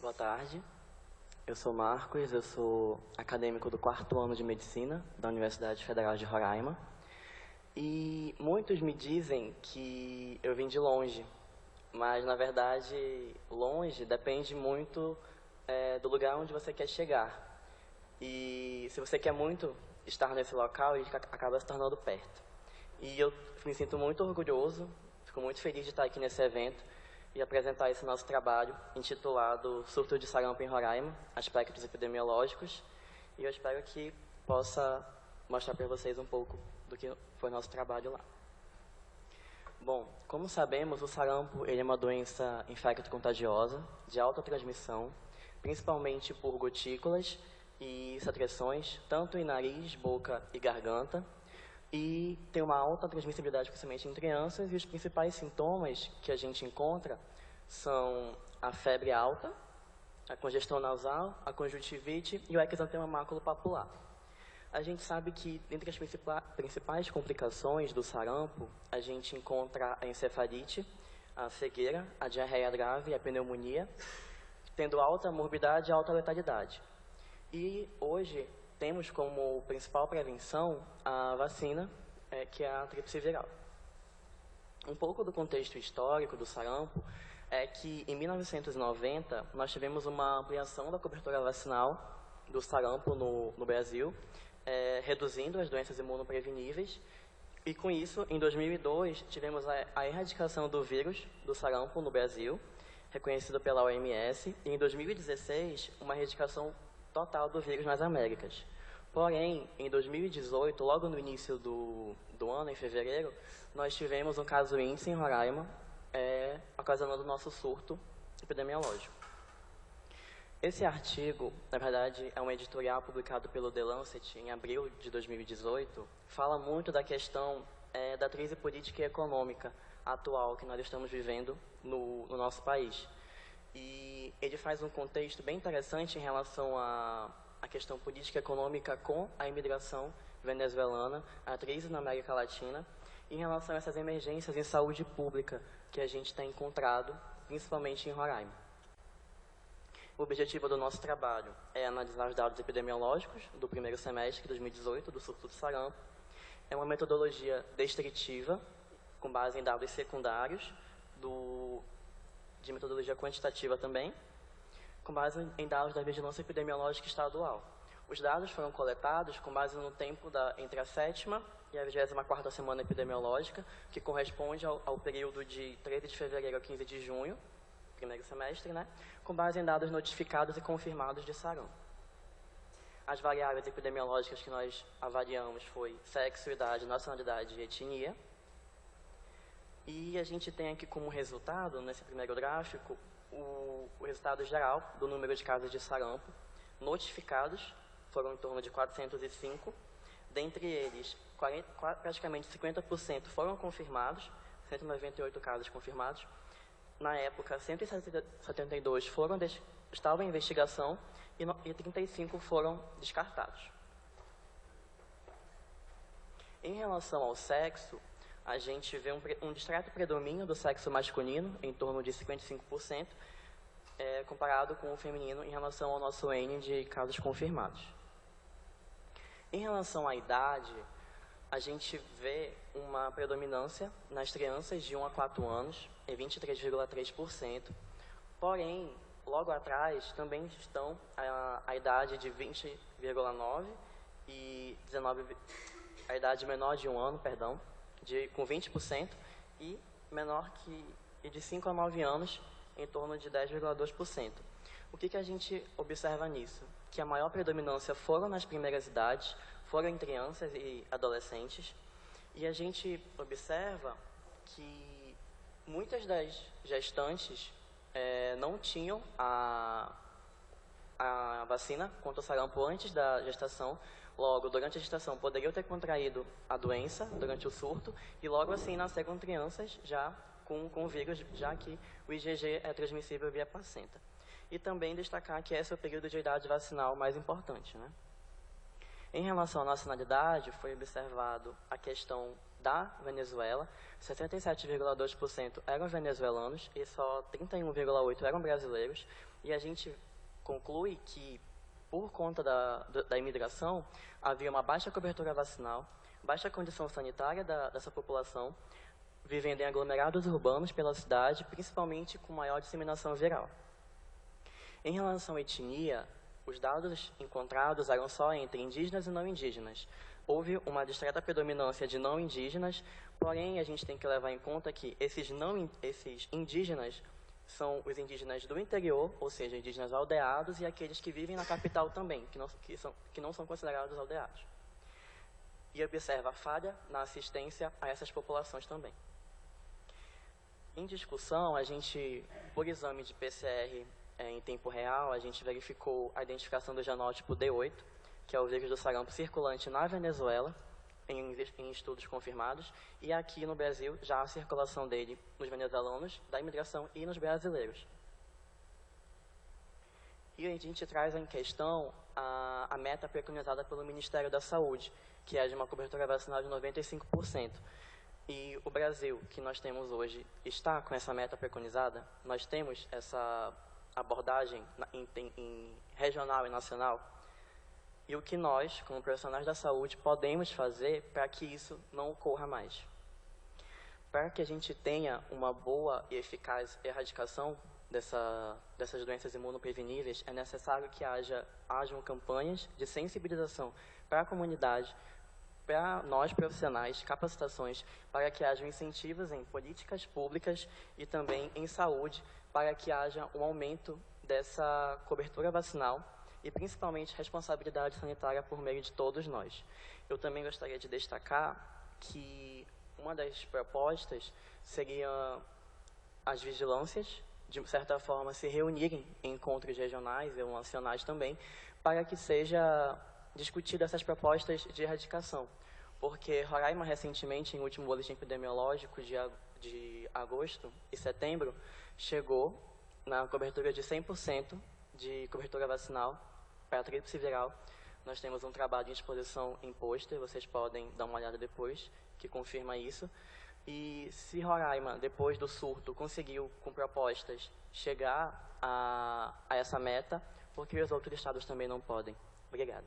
Boa tarde, eu sou Marcos, eu sou acadêmico do 4º ano de Medicina da Universidade Federal de Roraima. E muitos me dizem que eu vim de longe, mas na verdade longe depende muito do lugar onde você quer chegar. E se você quer muito estar nesse local, ele acaba se tornando perto. E eu me sinto muito orgulhoso, fico muito feliz de estar aqui nesse evento e apresentar esse nosso trabalho intitulado Surto de Sarampo em Roraima, Aspectos Epidemiológicos. E eu espero que possa mostrar para vocês um pouco do que foi nosso trabalho lá. Bom, como sabemos, o sarampo ele é uma doença infecto-contagiosa de alta transmissão, principalmente por gotículas e secreções, tanto em nariz, boca e garganta, e tem uma alta transmissibilidade, principalmente em crianças, e os principais sintomas que a gente encontra são a febre alta, a congestão nasal, a conjuntivite e o exantema maculopapular. A gente sabe que, entre as principais complicações do sarampo, a gente encontra a encefalite, a cegueira, a diarreia grave e a pneumonia, tendo alta morbidade e alta letalidade. E hoje temos como principal prevenção a vacina, que é a tríplice viral. Um pouco do contexto histórico do sarampo é que, em 1990, nós tivemos uma ampliação da cobertura vacinal do sarampo no Brasil, reduzindo as doenças imunopreveníveis. E, com isso, em 2002, tivemos a erradicação do vírus do sarampo no Brasil, reconhecido pela OMS, e, em 2016, uma erradicação total do vírus nas Américas. Porém, em 2018, logo no início do ano, em fevereiro, nós tivemos um caso índice em Roraima, ocasionando o nosso surto epidemiológico. Esse artigo, na verdade, é um editorial publicado pelo The Lancet em abril de 2018, fala muito da questão da crise política e econômica atual que nós estamos vivendo no nosso país. E ele faz um contexto bem interessante em relação à questão política e econômica com a imigração venezuelana, a crise na América Latina, em relação a essas emergências em saúde pública que a gente tem encontrado, principalmente em Roraima. O objetivo do nosso trabalho é analisar os dados epidemiológicos do primeiro semestre de 2018, do surto do sarampo. É uma metodologia descritiva, com base em dados secundários, de metodologia quantitativa também, com base em dados da Vigilância Epidemiológica Estadual. Os dados foram coletados com base no tempo entre a 7ª e a 24ª semana epidemiológica, que corresponde ao período de 13 de fevereiro a 15 de junho, primeiro semestre, com base em dados notificados e confirmados de sarampo. As variáveis epidemiológicas que nós avaliamos foi sexo, idade, nacionalidade e etnia. E a gente tem aqui como resultado, nesse primeiro gráfico, o resultado geral do número de casos de sarampo notificados, foram em torno de 405. Dentre eles, praticamente 50% foram confirmados, 198 casos confirmados. Na época, 172 estavam em investigação e 35 foram descartados. Em relação ao sexo, a gente vê um discreto predomínio do sexo masculino, em torno de 55%, comparado com o feminino em relação ao nosso N de casos confirmados. Em relação à idade, a gente vê uma predominância nas crianças de 1 a 4 anos, em 23,3%. Porém, logo atrás, também estão a idade de 20,9% e a idade menor de 1 ano, perdão, com 20%, e menor e de 5 a 9 anos, em torno de 10,2%. O que a gente observa nisso? Que a maior predominância foram nas primeiras idades, foram em crianças e adolescentes, e a gente observa que muitas das gestantes não tinham a vacina contra o sarampo antes da gestação. Logo, durante a gestação, poderiam ter contraído a doença durante o surto, e logo assim nasceram crianças já com o vírus, já que o IgG é transmissível via placenta. E também destacar que esse é o período de idade vacinal mais importante, Em relação à nacionalidade, foi observado a questão da Venezuela, 77,2% eram venezuelanos e só 31,8% eram brasileiros, e a gente conclui que, por conta da imigração, havia uma baixa cobertura vacinal, baixa condição sanitária dessa população, vivendo em aglomerados urbanos pela cidade, principalmente com maior disseminação viral. Em relação à etnia, os dados encontrados eram só entre indígenas e não indígenas. Houve uma discreta predominância de não indígenas, porém a gente tem que levar em conta que esses indígenas são os indígenas do interior, ou seja, indígenas aldeados, e aqueles que vivem na capital também, que não são considerados aldeados. E observa a falha na assistência a essas populações também. Em discussão, a gente, por exame de PCR em tempo real, a gente verificou a identificação do genótipo D8, que é o vírus do sarampo circulante na Venezuela, em estudos confirmados, e aqui no Brasil já a circulação dele nos venezuelanos, da imigração e nos brasileiros. E a gente traz em questão a meta preconizada pelo Ministério da Saúde, que é de uma cobertura vacinal de 95%. E o Brasil, que nós temos hoje, está com essa meta preconizada. Nós temos essa abordagem em regional e nacional. E o que nós, como profissionais da saúde, podemos fazer para que isso não ocorra mais. Para que a gente tenha uma boa e eficaz erradicação dessas doenças imunopreveníveis, é necessário que hajam campanhas de sensibilização para a comunidade, para nós profissionais, capacitações, para que haja incentivos em políticas públicas e também em saúde, para que haja um aumento dessa cobertura vacinal e principalmente responsabilidade sanitária por meio de todos nós. Eu também gostaria de destacar que uma das propostas seria as vigilâncias, de certa forma, se reunirem em encontros regionais e nacionais também, para que seja discutido essas propostas de erradicação. Porque Roraima, recentemente, em último boletim epidemiológico de agosto e setembro, chegou na cobertura de 100% de cobertura vacinal para a tríplice viral. Nós temos um trabalho em exposição em pôster, vocês podem dar uma olhada depois, que confirma isso. E se Roraima, depois do surto, conseguiu, com propostas, chegar a essa meta, por que os outros estados também não podem? Obrigado.